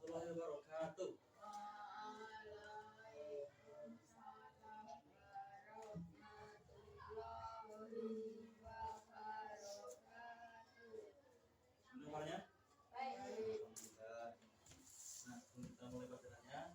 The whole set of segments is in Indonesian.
warahmatullahi wabarakatuh. Waalaikumsalam warahmatullahi wabarakatuh. Nomornya? Baik. Alhamdulillah. Nah, sebelum kita mulai bacanya,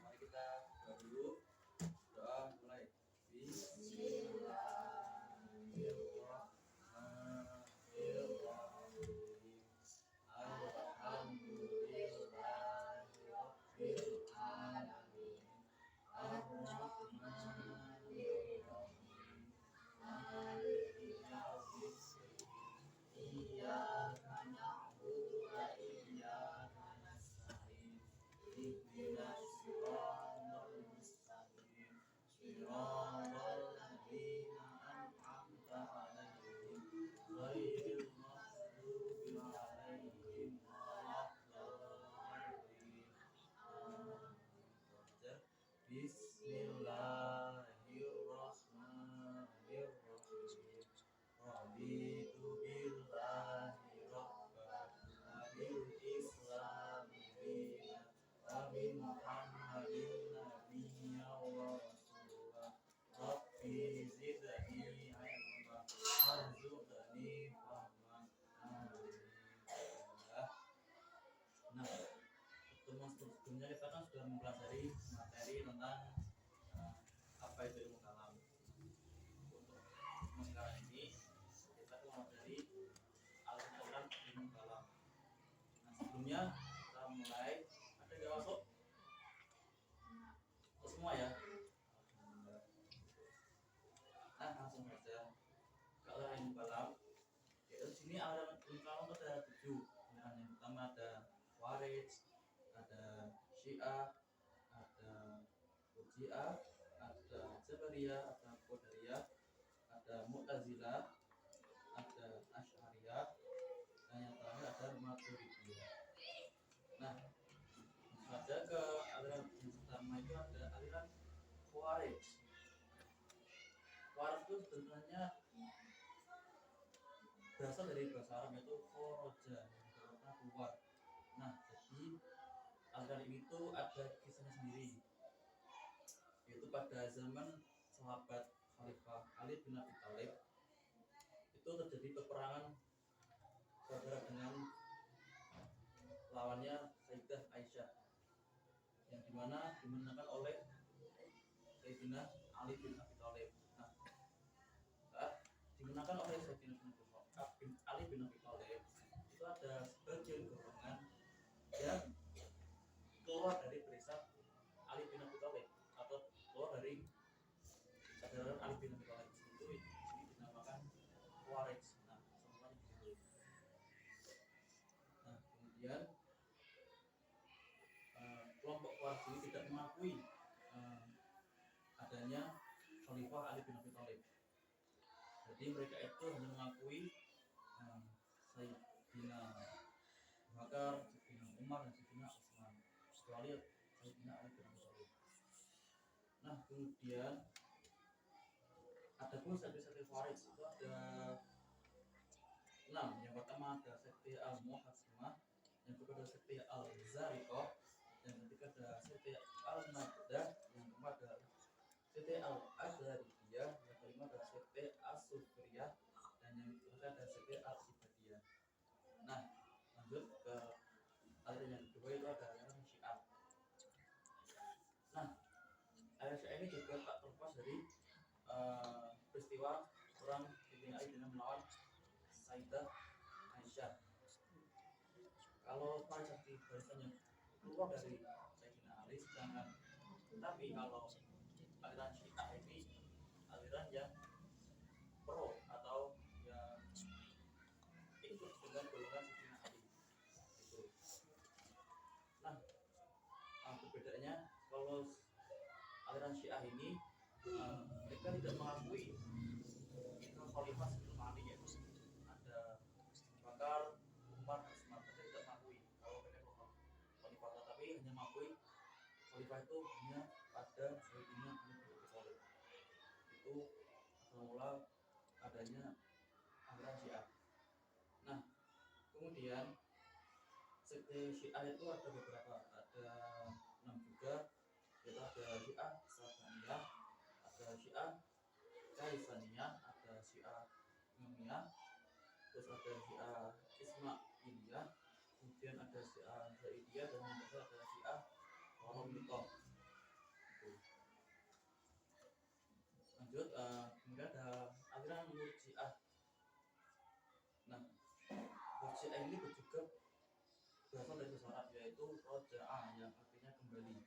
mari kita doa dulu. Doa mulai. Bismillahirrahmanirrahim. Alhamdulillahirabbil alamin. Ar-Rahmanir-Rahim. Maliki yaumiddin. Iyyaka na'budu wa iyyaka nasta'in. Ihdinas siratal mustaqim. Shiratal ladzina an'amta 'alaihim ghairil maghdubi 'alaihim waladdallin. Bismillahirrahmanirrahim. Raditu billahi rabban wa bil islami dinan wa bi Muhammadin nabiyyan wa rasulah. Rabbi zidni ilma warzuqni fahman. Amin. Nah, pertemuan sebelumnya kita kan sudah mempelajari materi tentang apa itu ilmu kalam. Untuk sekarang ini kita mempelajari aliran ilmu kalam. Nah, sebelumnya kita mulai, ada yang masuk? Semua ya. Nah, langsung saja ke aliran ilmu kalam. Di sini aliran ilmu kalam itu ada 7. Yang pertama ada Khawarij, ada Syiah, ada Murji'ah, ada Jabariyah, ada Qadariyah, ada Mu'tazilah, ada Asy'ariyah, dan yang terakhir ada Maturidiyah. Nah, saja ke aliran yang pertama itu ada aliran Khawarij. Khawarij itu sebenarnya berasal dari bahasa Arab yaitu kharaja, yang berarti keluar. Nah, jadi aliran ini tuh ada kisahnya sendiri, yaitu pada zaman sahabat Khalifah Ali bin Abi Thalib itu terjadi peperangan saudara dengan lawannya Sayyidah Aisyah, yang dimana dimenangkan oleh Sayyidina Ali bin Abi Thalib. Nah, saat dimenangkan oleh Sayyidina Ali bin Abi Thalib, itu ada sebagian golongan yang keluar dari barisan Ali bin Abi Thalib atau keluar dari kesadaran Ali bin Abi Thalib, itu di sini dinamakan Khawarij. Nah, semuanya begitu. Nah, kemudian kelompok Khawarij ini tidak mengakui adanya Khalifah Ali bin Abi Thalib. Jadi mereka itu hanya mengakui Sayyidina Abu Bakar, Sayyidina Umar, dan Sayyidina Utsman, kecuali Sayyidina Ali bin Abi Thalib. Nah, kemudian ada pun sekte-sekte Khawarij itu ada 6. Yang pertama ada sekte Al-Mu'tasimah, yang kedua ada sekte Al-Zariqah, yang ketiga ada sekte Al-Mabdah, yang keempat ada sekte Al-Azhariyah, yang kelima ada sekte As-Sufriyah, dan yang terakhir ada sekte Al-Ibadiyah. Nah, lanjut ke aliran yang kedua, itu ada aliran Syiah. Nah, aliran Syiah ini juga tak terlepas dari peristiwa perang Sayyidina Ali dengan melawan Sayyidah Aisyah. Kalau pada di barisannya keluar dari Sayyidina Ali, sedangkan tapi kalau aliran Syiah ini aliran yang pro atau yang ikut dengan golongan Sayyidina Ali itu. Nah, perbedaannya kalau aliran Syiah ini mereka tidak mengakui Khalifah sebelum Ali, yaitu ada Bakar, Umar, Utsman. Mereka tidak mengakui kalau mereka Khalifah, tapi hanya mengakui Khalifah itu hanya pada Sayyidina Ali bin Abi Thalib. Itu asal mula adanya aliran Syiah. Nah, kemudian sekte sekte Syiah itu ada beberapa, ada 6 juga, yaitu ada Syiah Sabaniyah, ada Syiah Kaisaniyah, ada Syiah Imamiyah, terus ada Syiah Ismailiyah, kemudian ada Syiah Zaidiyah, dan yang terakhir ada Syiah Qaramitoh. Lanjut, kemudian ada aliran Murji'ah. Nah, Murji'ah ini juga berasal dari bahasa Arab, yaitu roja'a, yang artinya kembali.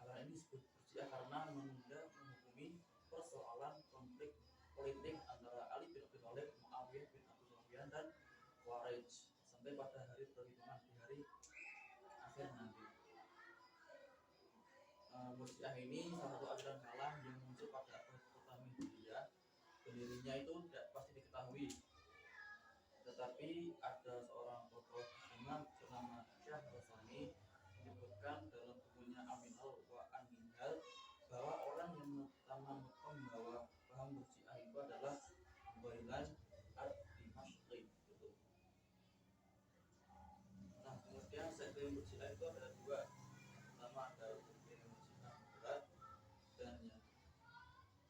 Aliran ini disebut Murji'ah karena menunda menghukumi persoalan konflik politik antara Ali bin Abi Thalib, Muawiyah bin Abi Sufyan, dan Khawarij sampai pada hari perhitungan di hari akhir nanti. Murji'ah ini salah satu aliran kalam yang muncul pada abad pertama Hijriah. Pendirinya itu tidak pasti diketahui, tetapi ada seorang tokoh Imam bernama Syekh Rasani menyebutkan dalam bukunya Aminal wa An-Minhal bahwa orang yang membawa paham Murji'ah itu adalah Ghailan ad-Dimashqi. Nah, kemudian sekte Murji'ah itu ada dua. Pertama ada sekte Murji'ah moderat, dan yang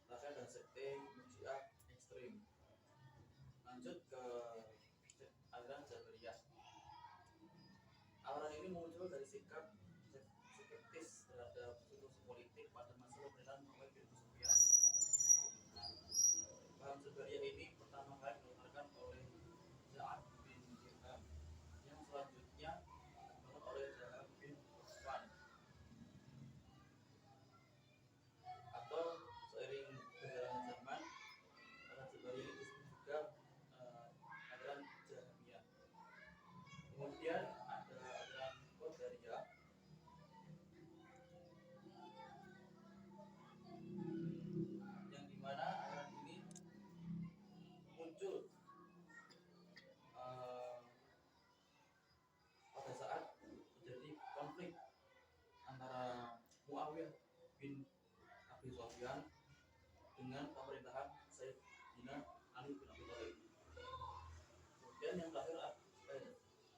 terakhir ada sekte Murji'ah ekstrim. Lanjut ke aliran Jabariyah. Aliran ini muncul dari sikap skeptis terhadap situasi politik pada masa pemerintahan Muhammad bin Sufyan. Paham Jabariyah ini pertama kali dilontarkan oleh Ja'ad bin Dirham, yang selanjutnya dikembangkan oleh Ja'ad bin Safwan. Atau seiring berjalannya zaman, aliran Jabariyah ini disebut juga aliran Jahmiyah. Kemudian ada aliran Qadariyah, yang dimana aliran ini muncul pada saat terjadi konflik antara Muawiyah bin Abi Sufyan dengan pemerintahan Sayyidina Ali bin Abi Thalib. Kemudian yang terakhir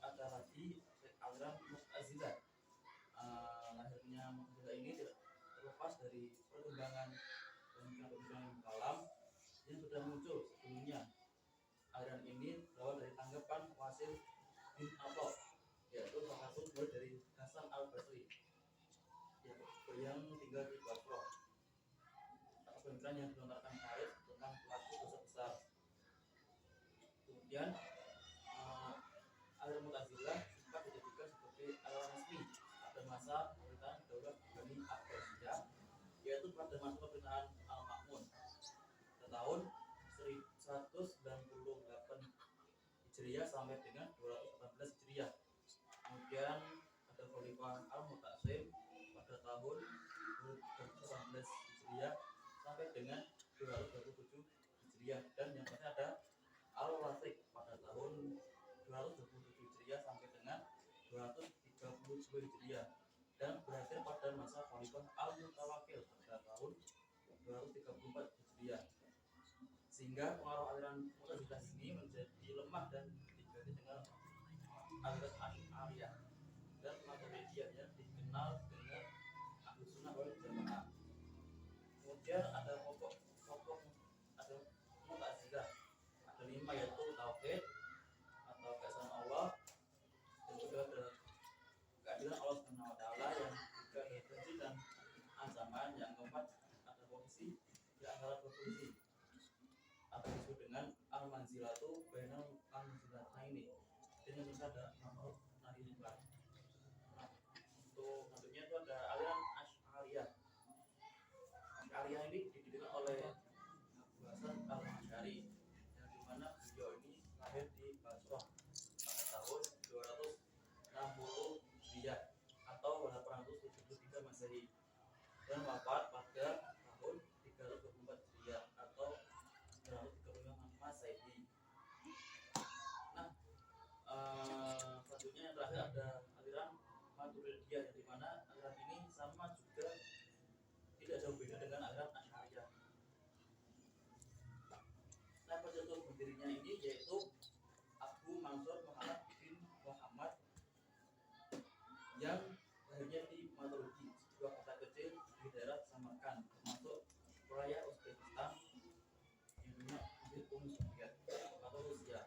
ada lagi aliran Mu'tazilah. Lahirnya Mu'tazilah ini tidak terlepas dari perkembangan pemikiran kalam yang sudah muncul sebelumnya. Aliran ini berawal dari tanggapan Wasil bin Atha, yaitu salah satu murid dari Hasan al-Basri yang tinggal di Basrah. Atas pemikiran yang dilontarkan Khalid tentang pelaku dosa besar. Kemudian aliran Mu'tazilah sempat dijadikan sebagai aliran resmi pada masa pemerintahan Daulah Bani Abbasiyah, yaitu pada masa pemerintahan Al-Ma'mun pada tahun 198 Hijriah sampai dengan 218 Hijriah. Kemudian ada Khalifah Al-Mu'tasim pada tahun 218 Hijriah sampai dengan 227 Hijriah, dan yang terakhir ada Al-Wasik pada tahun 227 Hijriah sampai dengan 232 Hijriah, dan berakhir pada masa Khalifah Al-Mutawakkil pada tahun 234 Hijriah. Sehingga pengaruh aliran Mu'tazilah ini menjadi lemah dan diganti dengan aliran Asy'ariyah dan Maturidiyah yang dikenal dengan Ahlus Sunnah wal Jamaah. Kemudian ada kelompok ada Mu'tazilah, ada 5, yaitu tauhid atau keesaan Allah, dan juga ada keadilan Allah Subhanahu wa taala, yang juga ada janji dan ancaman, yang keempat ada posisi di antara dua posisi atau disebut dengan al-manzilatu bainal manzilataini, dan yang bisa ada makhluk nahimban. Nah, untuk selanjutnya itu ada aliran Asy'ariyah. Asy'ariyah ini didirikan oleh Abu Hasan al-Asy'ari, yang dimana beliau ini lahir di Basrah pada tahun 260 Hijriah atau 873 Masehi, dan wafat pada tahun 324 Hijriah atau 335 Masehi. Nah, selanjutnya yang terakhir ada aliran Maturidiyah, yang dimana aliran ini sama juga tidak jauh beda dengan aliran Asy'ariyah. Nah, pencetus pendirinya ini yaitu Abu Mansur Muhammad bin Muhammad ya, atau usia.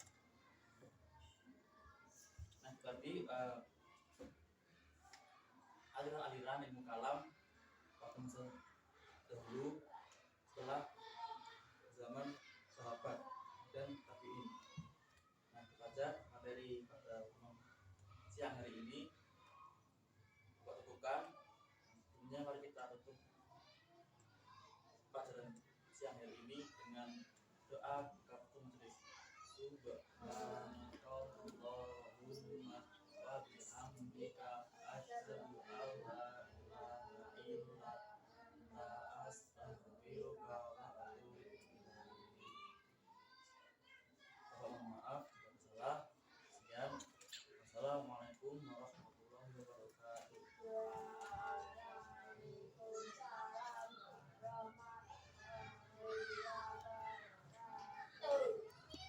Nah, berarti aliran-aliran ilmu kalam pada masa dahulu setelah zaman sahabat dan tabi'in. Nah, itu saja materi pada siang hari ini. Buat bukan, sebelumnya mari kita tutup pelajaran siang hari ini dengan doa kafaratul majelis. Subhanallah.